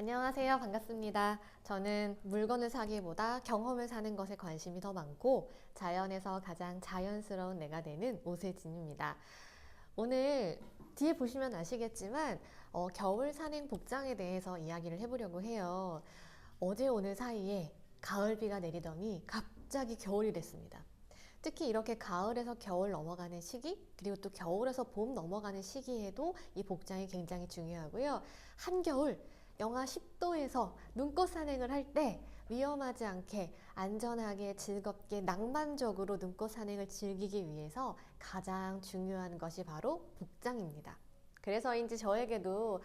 안녕하세요. 반갑습니다. 저는 물건을 사기보다 경험을 사는 것에 관심이 더 많고 자연에서 가장 자연스러운 내가 되는 오세진입니다. 오늘 뒤에 보시면 아시겠지만 겨울 산행 복장에 대해서 이야기를 해보려고 해요. 어제 오늘 사이에 가을비가 내리더니 갑자기 겨울이 됐습니다. 특히 이렇게 가을에서 겨울 넘어가는 시기, 그리고 또 겨울에서 봄 넘어가는 시기에도 이 복장이 굉장히 중요하고요. 한겨울 영하 10도에서 눈꽃 산행을 할 때 위험하지 않게 안전하게 즐겁게 낭만적으로 눈꽃 산행을 즐기기 위해서 가장 중요한 것이 바로 복장입니다. 그래서인지 저에게도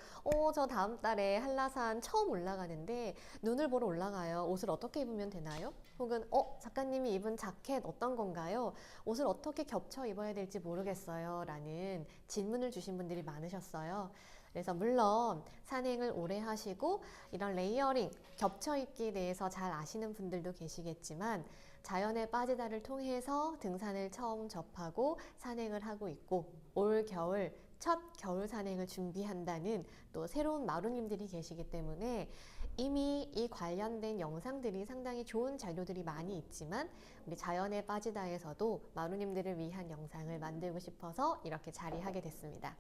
저 다음 달에 한라산 처음 올라가는데 눈을 보러 올라가요. 옷을 어떻게 입으면 되나요? 혹은 작가님이 입은 자켓 어떤 건가요? 옷을 어떻게 겹쳐 입어야 될지 모르겠어요. 라는 질문을 주신 분들이 많으셨어요. 그래서 물론 산행을 오래 하시고 이런 레이어링, 겹쳐 입기에 대해서 잘 아시는 분들도 계시겠지만 자연의 빠지다를 통해서 등산을 처음 접하고 산행을 하고 있고 올 겨울 첫 겨울 산행을 준비한다는 또 새로운 마루님들이 계시기 때문에 이미 이 관련된 영상들이 상당히 좋은 자료들이 많이 있지만 우리 자연에 빠지다에서도 마루님들을 위한 영상을 만들고 싶어서 이렇게 자리하게 됐습니다.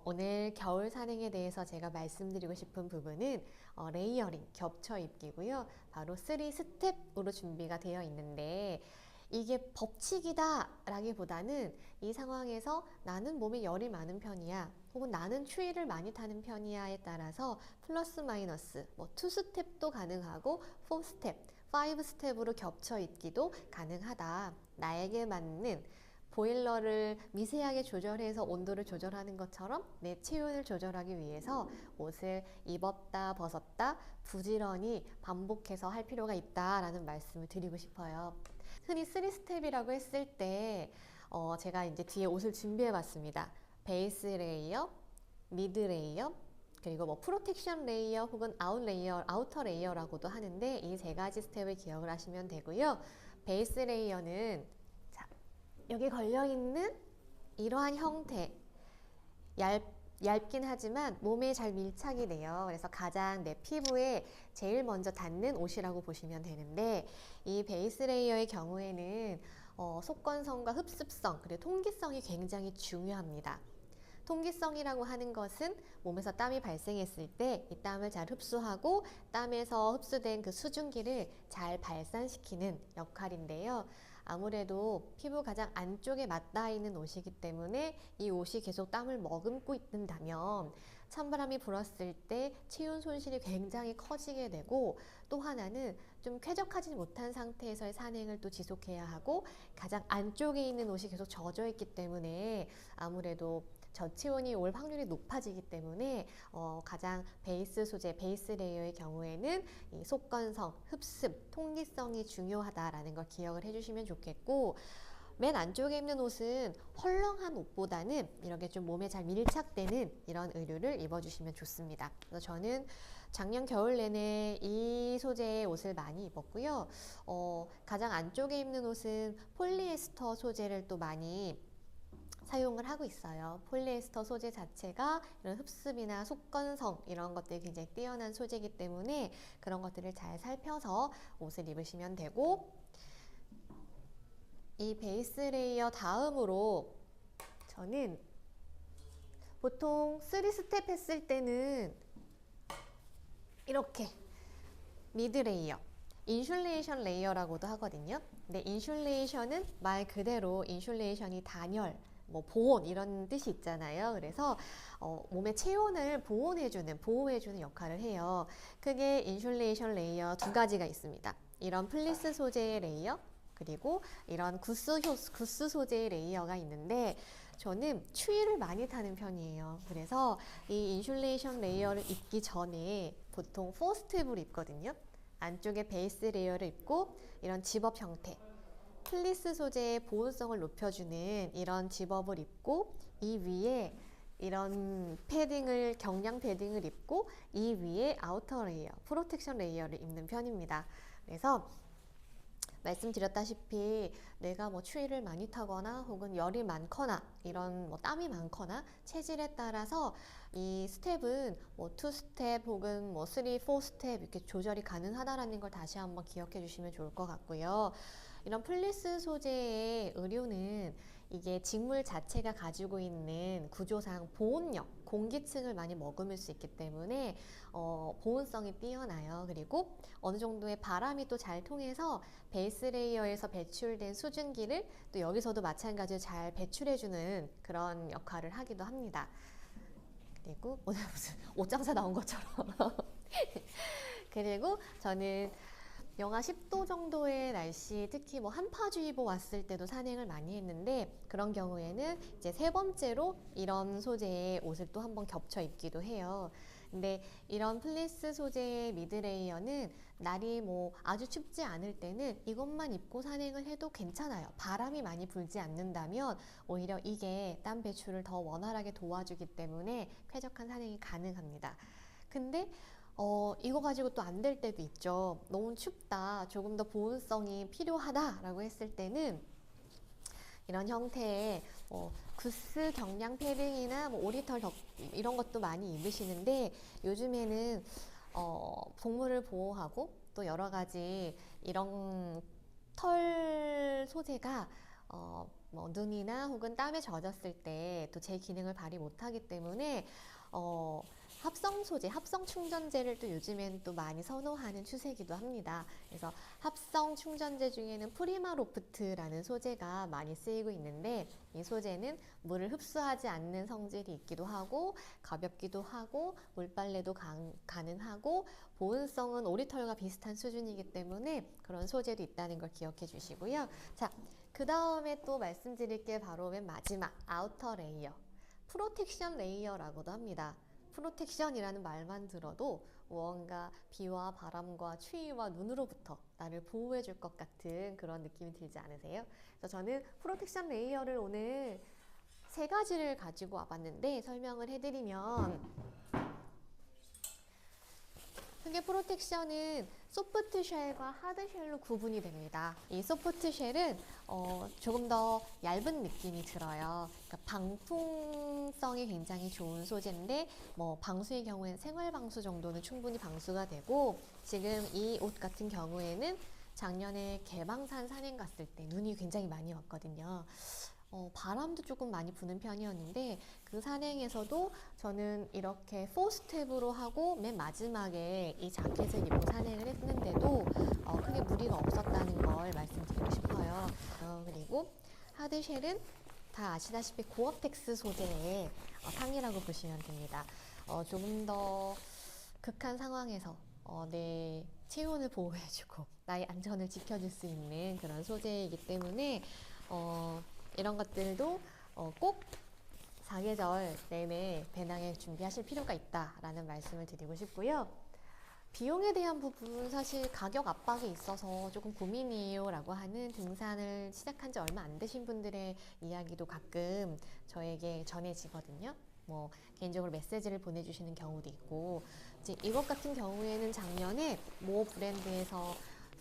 오늘 겨울 산행에 대해서 제가 말씀드리고 싶은 부분은 레이어링, 겹쳐 입기고요. 바로 3스텝으로 준비가 되어 있는데 이게 법칙이다 라기보다는 이 상황에서 나는 몸에 열이 많은 편이야 혹은 나는 추위를 많이 타는 편이야에 따라서 플러스 마이너스 2스텝도 가능하고 4스텝, 5스텝으로 겹쳐 입기도 가능하다. 나에게 맞는 보일러를 미세하게 조절해서 온도를 조절하는 것처럼 내 체온을 조절하기 위해서 옷을 입었다 벗었다 부지런히 반복해서 할 필요가 있다라는 말씀을 드리고 싶어요. 흔히 3스텝이라고 했을 때 제가 이제 뒤에 옷을 준비해 봤습니다. 베이스 레이어, 미드 레이어, 그리고 프로텍션 레이어 혹은 아우터 레이어라고도 하는데 이 세 가지 스텝을 기억을 하시면 되고요. 베이스 레이어는 여기 걸려있는 이러한 형태, 얇긴 하지만 몸에 잘 밀착이 돼요. 그래서 가장 내 피부에 제일 먼저 닿는 옷이라고 보시면 되는데 이 베이스 레이어의 경우에는 속건성과 흡습성 그리고 통기성이 굉장히 중요합니다. 통기성이라고 하는 것은 몸에서 땀이 발생했을 때 이 땀을 잘 흡수하고 땀에서 흡수된 그 수증기를 잘 발산시키는 역할인데요. 아무래도 피부 가장 안쪽에 맞닿아 있는 옷이기 때문에 이 옷이 계속 땀을 머금고 있는다면 찬바람이 불었을 때 체온 손실이 굉장히 커지게 되고 또 하나는 좀 쾌적하지 못한 상태에서의 산행을 또 지속해야 하고 가장 안쪽에 있는 옷이 계속 젖어 있기 때문에 아무래도 저체온이 올 확률이 높아지기 때문에 가장 베이스 소재, 베이스 레이어의 경우에는 이 속건성, 흡습, 통기성이 중요하다라는 걸 기억을 해주시면 좋겠고 맨 안쪽에 입는 옷은 헐렁한 옷보다는 이렇게 좀 몸에 잘 밀착되는 이런 의류를 입어주시면 좋습니다. 그래서 저는 작년 겨울 내내 이 소재의 옷을 많이 입었고요. 가장 안쪽에 입는 옷은 폴리에스터 소재를 또 많이 사용을 하고 있어요. 폴리에스터 소재 자체가 이런 흡습이나 속건성 이런 것들이 굉장히 뛰어난 소재이기 때문에 그런 것들을 잘 살펴서 옷을 입으시면 되고 이 베이스 레이어 다음으로 저는 보통 3스텝 했을 때는 이렇게 미드 레이어 인슐레이션 레이어라고도 하거든요. 근데 인슐레이션은 말 그대로 인슐레이션이 단열 보온 이런 뜻이 있잖아요. 그래서 몸의 체온을 보호해주는 역할을 해요. 크게 인슐레이션 레이어 두 가지가 있습니다. 이런 플리스 소재의 레이어 그리고 이런 구스 소재의 레이어가 있는데 저는 추위를 많이 타는 편이에요. 그래서 이 인슐레이션 레이어를 입기 전에 보통 4스텝으로 입거든요. 안쪽에 베이스 레이어를 입고 이런 집업 형태 플리스 소재의 보온성을 높여주는 이런 집업을 입고 이 위에 이런 경량 패딩을 입고 이 위에 아우터 레이어, 프로텍션 레이어를 입는 편입니다. 그래서 말씀드렸다시피 내가 뭐 추위를 많이 타거나 혹은 열이 많거나 이런 뭐 땀이 많거나 체질에 따라서 이 스텝은 뭐 2스텝 혹은 뭐 3, 4스텝 이렇게 조절이 가능하다라는 걸 다시 한번 기억해 주시면 좋을 것 같고요. 이런 플리스 소재의 의료는 이게 직물 자체가 가지고 있는 구조상 보온력, 공기층을 많이 머금을 수 있기 때문에 보온성이 뛰어나요. 그리고 어느 정도의 바람이 또 잘 통해서 베이스 레이어에서 배출된 수증기를 또 여기서도 마찬가지로 잘 배출해주는 그런 역할을 하기도 합니다. 그리고 오늘 무슨 옷장사 나온 것처럼 그리고 저는 영하 10도 정도의 날씨, 특히 뭐 한파주의보 왔을 때도 산행을 많이 했는데 그런 경우에는 이제 세 번째로 이런 소재의 옷을 또 한번 겹쳐 입기도 해요. 근데 이런 플리스 소재의 미드레이어는 날이 뭐 아주 춥지 않을 때는 이것만 입고 산행을 해도 괜찮아요. 바람이 많이 불지 않는다면 오히려 이게 땀 배출을 더 원활하게 도와주기 때문에 쾌적한 산행이 가능합니다. 근데 이거 가지고 또 안 될 때도 있죠. 너무 춥다, 조금 더 보온성이 필요하다라고 했을 때는 이런 형태의 구스 경량 패딩이나 뭐 오리털 이런 것도 많이 입으시는데 요즘에는 동물을 보호하고 또 여러 가지 이런 털 소재가 뭐 눈이나 혹은 땀에 젖었을 때 또 제 기능을 발휘 못하기 때문에 합성 소재, 합성 충전재를 또 요즘엔 또 많이 선호하는 추세이기도 합니다. 그래서 합성 충전재 중에는 프리마로프트라는 소재가 많이 쓰이고 있는데 이 소재는 물을 흡수하지 않는 성질이 있기도 하고 가볍기도 하고 물빨래도 가능하고 보온성은 오리털과 비슷한 수준이기 때문에 그런 소재도 있다는 걸 기억해 주시고요. 자, 그 다음에 또 말씀드릴 게 바로 맨 마지막 아우터 레이어, 프로텍션 레이어라고도 합니다. 프로텍션이라는 말만 들어도 무언가 비와 바람과 추위와 눈으로부터 나를 보호해 줄 것 같은 그런 느낌이 들지 않으세요? 그래서 저는 프로텍션 레이어를 오늘 세 가지를 가지고 와봤는데 설명을 해드리면 크게 프로텍션은 소프트 쉘과 하드 쉘로 구분이 됩니다. 이 소프트 쉘은 조금 더 얇은 느낌이 들어요. 그러니까 방풍성이 굉장히 좋은 소재인데 뭐 방수의 경우에는 생활 방수 정도는 충분히 방수가 되고 지금 이 옷 같은 경우에는 작년에 개방산 산행 갔을 때 눈이 굉장히 많이 왔거든요. 바람도 조금 많이 부는 편이었는데 그 산행에서도 저는 이렇게 4스텝으로 하고 맨 마지막에 이 자켓을 입고 산행을 했는데도 크게 무리가 없었다는 걸 말씀드리고 싶어요. 그리고 하드쉘은 다 아시다시피 고어텍스 소재의 상의라고 보시면 됩니다. 조금 더 극한 상황에서 내 체온을 보호해주고 나의 안전을 지켜줄 수 있는 그런 소재이기 때문에 이런 것들도 꼭 사계절 내내 배낭에 준비하실 필요가 있다라는 말씀을 드리고 싶고요. 비용에 대한 부분 사실 가격 압박이 있어서 조금 고민이에요 라고 하는 등산을 시작한 지 얼마 안 되신 분들의 이야기도 가끔 저에게 전해지거든요. 뭐 개인적으로 메시지를 보내주시는 경우도 있고 이제 이것 같은 경우에는 작년에 모 브랜드에서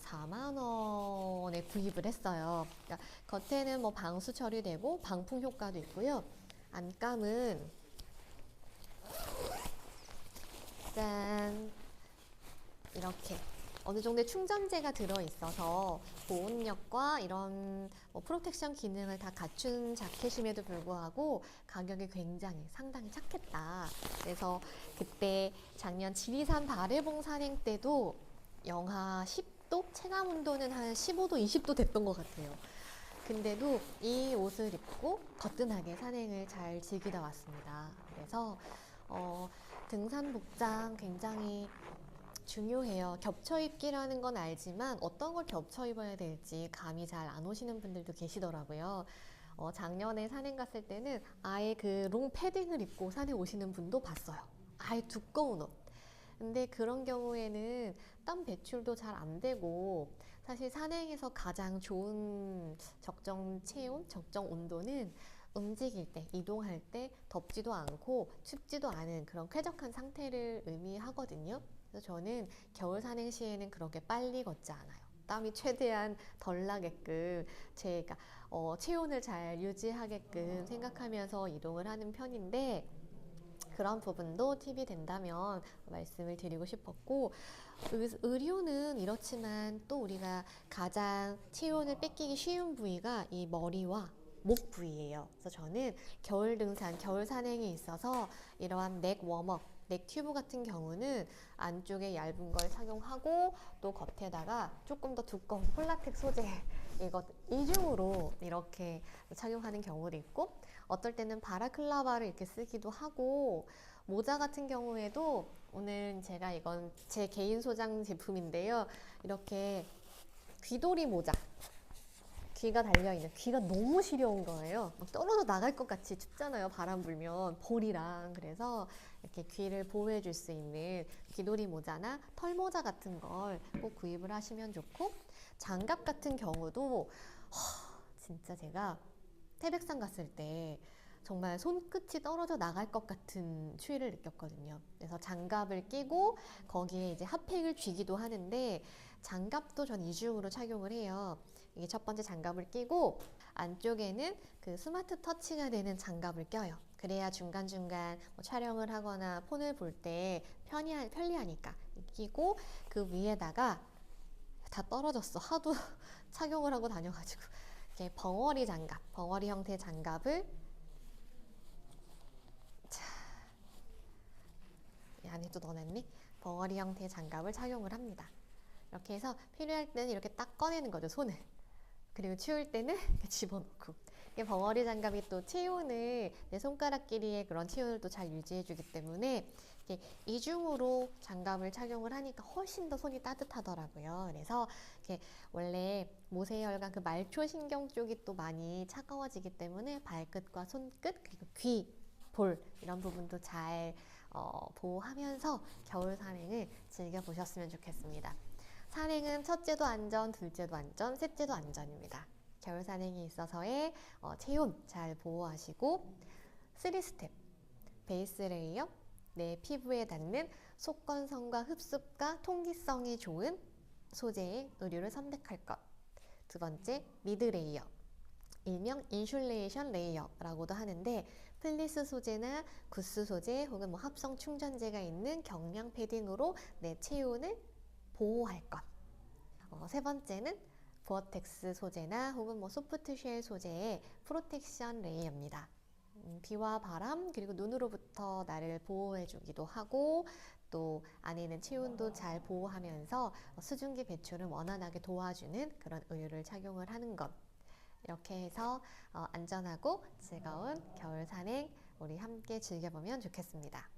4만 원에 구입을 했어요. 그러니까 겉에는 뭐 방수 처리되고 방풍 효과도 있고요. 안감은 짠 이렇게 어느 정도의 충전재가 들어있어서 보온력과 이런 뭐 프로텍션 기능을 다 갖춘 자켓임에도 불구하고 가격이 굉장히 상당히 착했다. 그래서 그때 작년 지리산 바래봉 산행 때도 영하 10도? 체감 온도는 한 15도, 20도 됐던 것 같아요. 근데도 이 옷을 입고 거뜬하게 산행을 잘 즐기다 왔습니다. 그래서 등산 복장 굉장히 중요해요. 겹쳐 입기라는 건 알지만 어떤 걸 겹쳐 입어야 될지 감이 잘 안 오시는 분들도 계시더라고요. 작년에 산행 갔을 때는 아예 그 롱 패딩을 입고 산에 오시는 분도 봤어요. 아예 두꺼운 옷. 근데 그런 경우에는 땀 배출도 잘 안 되고 사실 산행에서 가장 좋은 적정 체온, 적정 온도는 움직일 때, 이동할 때 덥지도 않고 춥지도 않은 그런 쾌적한 상태를 의미하거든요. 그래서 저는 겨울 산행 시에는 그렇게 빨리 걷지 않아요. 땀이 최대한 덜 나게끔 제가 체온을 잘 유지하게끔 생각하면서 이동을 하는 편인데, 그런 부분도 팁이 된다면 말씀을 드리고 싶었고, 의료는 이렇지만 또 우리가 가장 체온을 뺏기기 쉬운 부위가 이 머리와 목 부위예요. 그래서 저는 겨울 등산, 겨울 산행에 있어서 이러한 넥 웜업, 넥 튜브 같은 경우는 안쪽에 얇은 걸 착용하고 또 겉에다가 조금 더 두꺼운 폴라텍 소재 이것 이중으로 이렇게 착용하는 경우도 있고, 어떨 때는 바라클라바를 이렇게 쓰기도 하고, 모자 같은 경우에도 오늘 제가 이건 제 개인 소장 제품인데요. 이렇게 귀돌이 모자, 귀가 달려있는, 귀가 너무 시려운 거예요. 막 떨어져 나갈 것 같이 춥잖아요, 바람 불면 볼이랑. 그래서 이렇게 귀를 보호해 줄 수 있는 귀돌이 모자나 털모자 같은 걸 꼭 구입을 하시면 좋고, 장갑 같은 경우도 진짜 제가 태백산 갔을 때 정말 손끝이 떨어져 나갈 것 같은 추위를 느꼈거든요. 그래서 장갑을 끼고 거기에 이제 핫팩을 쥐기도 하는데, 장갑도 전 이중으로 착용을 해요. 이게 첫 번째 장갑을 끼고 안쪽에는 그 스마트 터치가 되는 장갑을 껴요. 그래야 중간중간 뭐 촬영을 하거나 폰을 볼 때 편리하니까 끼고, 그 위에다가 다 떨어졌어. 하도 착용을 하고 다녀가지고 이렇게 벙어리 장갑, 벙어리 형태의 장갑을 이 안에도 넣어놨니? 벙어리 형태의 장갑을 착용을 합니다. 이렇게 해서 필요할 때는 이렇게 딱 꺼내는 거죠, 손을. 그리고 추울 때는 이렇게 집어넣고. 이게 벙어리 장갑이 또 체온을, 내 손가락 길이의 그런 체온을 또 잘 유지해주기 때문에 이렇게 이중으로 장갑을 착용을 하니까 훨씬 더 손이 따뜻하더라고요. 그래서 이렇게 원래 모세혈관 그 말초신경 쪽이 또 많이 차가워지기 때문에 발끝과 손끝 그리고 귀, 볼 이런 부분도 잘 보호하면서 겨울 산행을 즐겨보셨으면 좋겠습니다. 산행은 첫째도 안전, 둘째도 안전, 셋째도 안전입니다. 겨울 산행에 있어서의 체온 잘 보호하시고, 3스텝, 베이스 레이어, 내 피부에 닿는 속건성과 흡습과 통기성이 좋은 소재의 의류를 선택할 것. 두 번째, 미드 레이어, 일명 인슐레이션 레이어라고도 하는데, 플리스 소재나 구스 소재 혹은 뭐 합성 충전재가 있는 경량 패딩으로 내 체온을 보호할 것. 세 번째는 보어텍스 소재나 혹은 뭐 소프트쉘 소재의 프로텍션 레이어입니다. 비와 바람 그리고 눈으로부터 나를 보호해주기도 하고, 또 안에 있는 체온도 잘 보호하면서 수증기 배출을 원활하게 도와주는 그런 의류를 착용을 하는 것. 이렇게 해서 안전하고 즐거운 겨울 산행 우리 함께 즐겨보면 좋겠습니다.